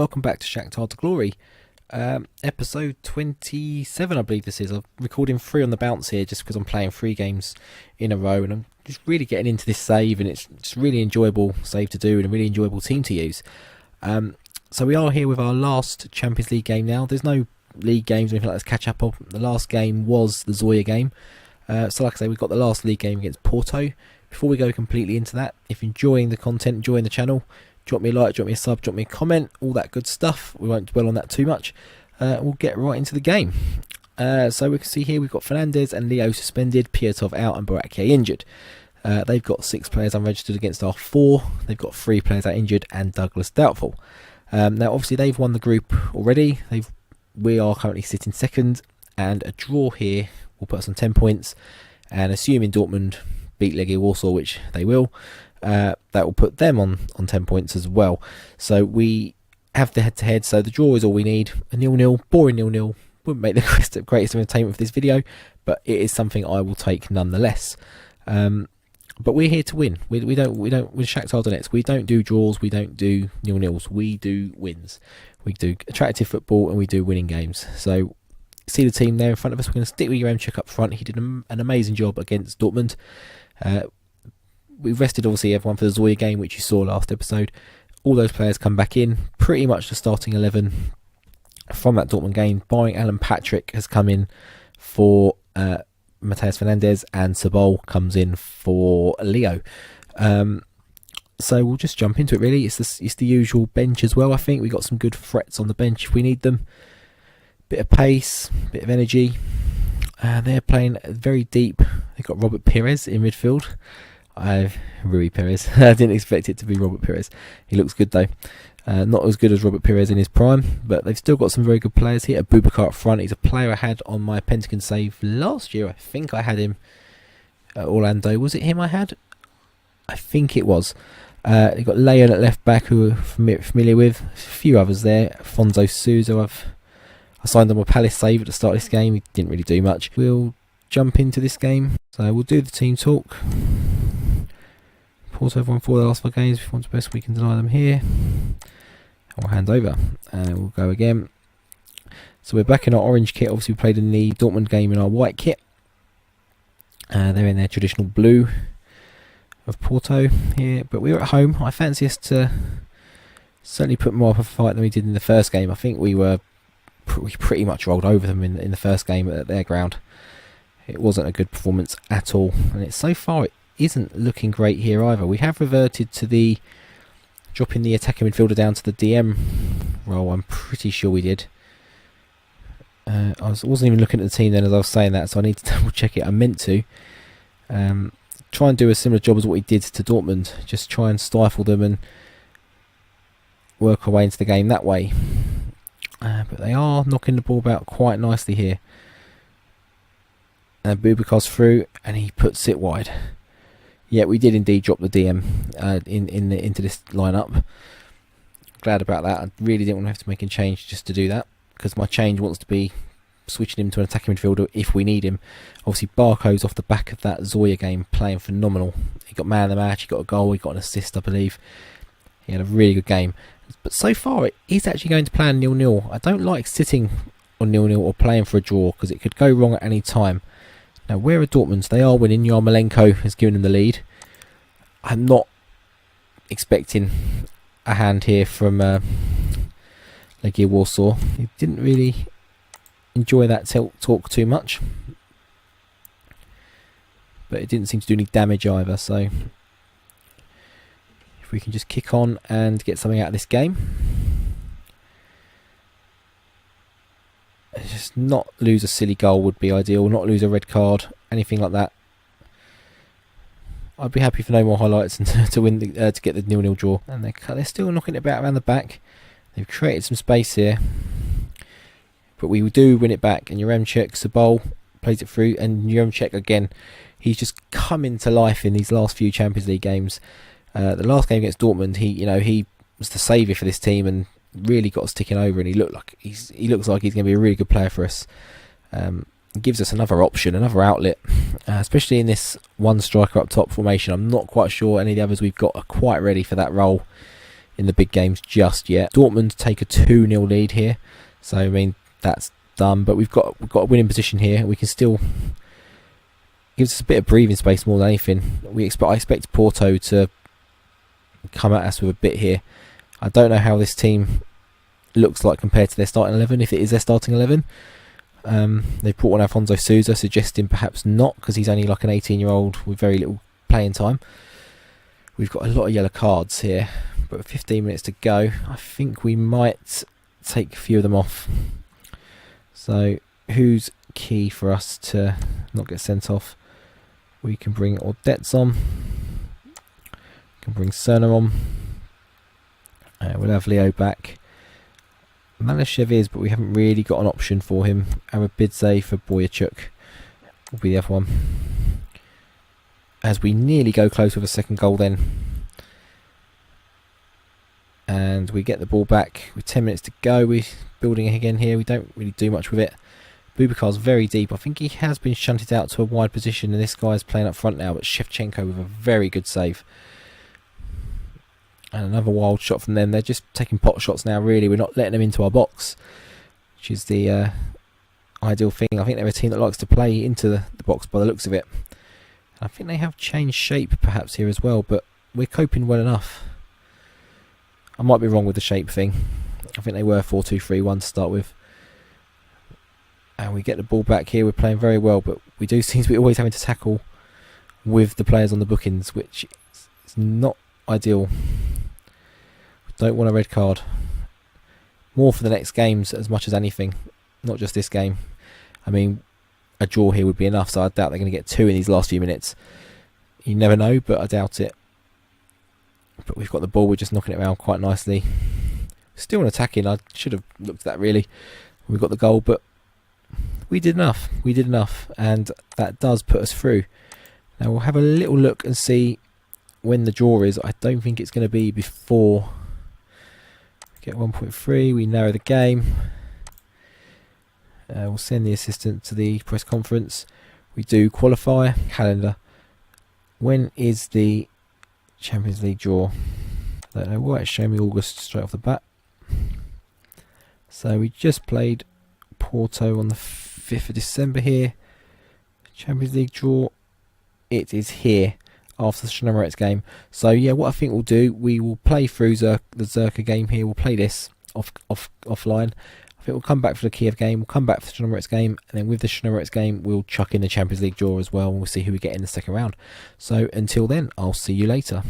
welcome back to Shakhtar to Glory. Episode 27, I believe this is. I'm recording 3 on the bounce here just because I'm playing 3 games in a row and I'm just really getting into this save, and it's just really enjoyable save to do and a really enjoyable team to use. So we are here with our last Champions League game now. There's no league games or anything like that to catch up on. The last game was the Zoya game. So like I say, we've got the last league game against Porto. Before we go completely into that, if you're enjoying the content, enjoying the channel, drop me a like, drop me a sub, drop me a comment, all that good stuff. We won't dwell on that too much. We'll get right into the game. So we can see here we've got Fernandez and Leo suspended, Kiota out and Boracchia injured. They've got 6 players unregistered against our 4. They've got 3 players out injured and Douglas doubtful. Now obviously they've won the group already. We are currently sitting second, and a draw here will put us on 10 points, and assuming Dortmund beat Legia Warsaw, which they will, that will put them on 10 points as well. So we have the head-to-head, so the draw is all we need. A 0-0, boring 0-0, wouldn't make the greatest entertainment for this video, but it is something I will take nonetheless. But we're here to win. We don't with Shakhtar Donetsk, we don't do draws, we don't do 0-0s, we do wins. We do attractive football and we do winning games. So see the team there in front of us. We're going to stick with Yaremchuk up front. He did an amazing job against Dortmund. We've rested obviously everyone for the Zoya game, which you saw last episode. All those players come back in, pretty much the starting 11 from that Dortmund game, barring Alan Patrick has come in for Matheus Fernandes, and Samba comes in for Leo. So we'll just jump into it really. It's the usual bench as well. I think we got some good threats on the bench if we need them. Bit of pace, bit of energy. They're playing very deep. They've got Robert Pires in midfield. Rui Perez. I didn't expect it to be Robert Pires. He looks good though. Not as good as Robert Pires in his prime, but they've still got some very good players here. Abubakar up front. He's a player I had on my Pentagon save last year. I think I had him at Orlando. Was it him I had? I think it was. You've got Leon at left back, who we're familiar with. A few others there. Afonso Sousa, I signed on my Palace save at the start of this game. He didn't really do much. We'll jump into this game. So we'll do the team talk. Porto have won 4 of the last 4 games. If we want the best, we can deny them here. I'll hand over and we'll go again. So we're back in our orange kit. Obviously we played in the Dortmund game in our white kit. They're in their traditional blue of Porto here, but we're at home. I fancy us to certainly put more of a fight than we did in the first game. I think we pretty much rolled over them in the first game at their ground. It wasn't a good performance at all, and so far it isn't looking great here either. We have reverted to the dropping the attacking midfielder down to the DM role. I'm pretty sure we did. I wasn't even looking at the team then as I was saying that, so I need to double check it. I meant to try and do a similar job as what we did to Dortmund. Just try and stifle them and work our way into the game that way. But they are knocking the ball about quite nicely here. And Bubakar's through and he puts it wide. Yeah, we did indeed drop the DM into this lineup. Glad about that. I really didn't want to have to make a change just to do that, because my change wants to be switching him to an attacking midfielder if we need him. Obviously, Barco's off the back of that Zoya game playing phenomenal. He got man of the match, he got a goal, he got an assist, I believe. He had a really good game. But so far, it is actually going to plan 0-0. I don't like sitting on 0-0 or playing for a draw, because it could go wrong at any time. Now, where are Dortmund? They are winning. Yarmolenko has given them the lead. I'm not expecting a hand here from Legia Warsaw. He didn't really enjoy that talk too much, but it didn't seem to do any damage either. So if we can just kick on and get something out of this game, just not lose a silly goal would be ideal. Not lose a red card, anything like that. I'd be happy for no more highlights and to win to get the 0-0 draw. And they're still knocking it about around the back. They've created some space here, but we do win it back. And Yaremchuk, Samba plays it through, and Yaremchuk again. He's just come into life in these last few Champions League games. The last game against Dortmund, he was the saviour for this team and really got us ticking over. And he looks like he's going to be a really good player for us. Gives us another option, another outlet, especially in this one striker up top formation. I'm not quite sure any of the others we've got are quite ready for that role. in the big games just yet. Dortmund take a 2-0 lead here, so I mean that's done. But we've got a winning position here. We can still gives us a bit of breathing space more than anything. I expect Porto to come at us with a bit here. I don't know how this team looks like compared to their starting 11, if it is their starting 11. They brought on Alfonso Sousa, suggesting perhaps not, because he's only like an 18-year-old with very little playing time. We've got a lot of yellow cards here, but with 15 minutes to go, I think we might take a few of them off. So who's key for us to not get sent off? We can bring Ordetz on. We can bring Cerner on. We'll have Leo back. Malyshev is, but we haven't really got an option for him. Arabidze for Boyachuk will be the other one. As we nearly go close with a second goal then. And we get the ball back with 10 minutes to go. We're building again here. We don't really do much with it. Bubakar's very deep. I think he has been shunted out to a wide position, and this guy's playing up front now, but Shevchenko with a very good save. And another wild shot from them. They're just taking pot shots now, really. We're not letting them into our box, which is the ideal thing. I think they're a team that likes to play into the box by the looks of it. I think they have changed shape perhaps here as well, but we're coping well enough. I might be wrong with the shape thing. I think they were 4-2-3-1 to start with. And we get the ball back here. We're playing very well, but we do seem to be always having to tackle with the players on the bookings, which is not ideal. Don't want a red card. More for the next games as much as anything, not just this game. I mean, a draw here would be enough, so I doubt they're going to get 2 in these last few minutes. You never know, but I doubt it. But we've got the ball. We're just knocking it around quite nicely. Still an attacking. I should have looked at that really. We got the goal, but we did enough. We did enough, and that does put us through. Now we'll have a little look and see when the draw is. I don't think it's going to be before we get 1.3. We narrow the game. We'll send the assistant to the press conference. We do qualify. Calendar. When is the Champions League draw? I don't know why it's showing me August straight off the bat. So we just played Porto on the 5th of December here. Champions League draw. It is here after the Donetsk game. So yeah, what I think we'll do, we will play through the Zerka game here. We'll play this offline. I think we'll come back for the Kiev game. We'll come back for the Donetsk game, and then with the Donetsk game, we'll chuck in the Champions League draw as well, and we'll see who we get in the second round. So until then, I'll see you later.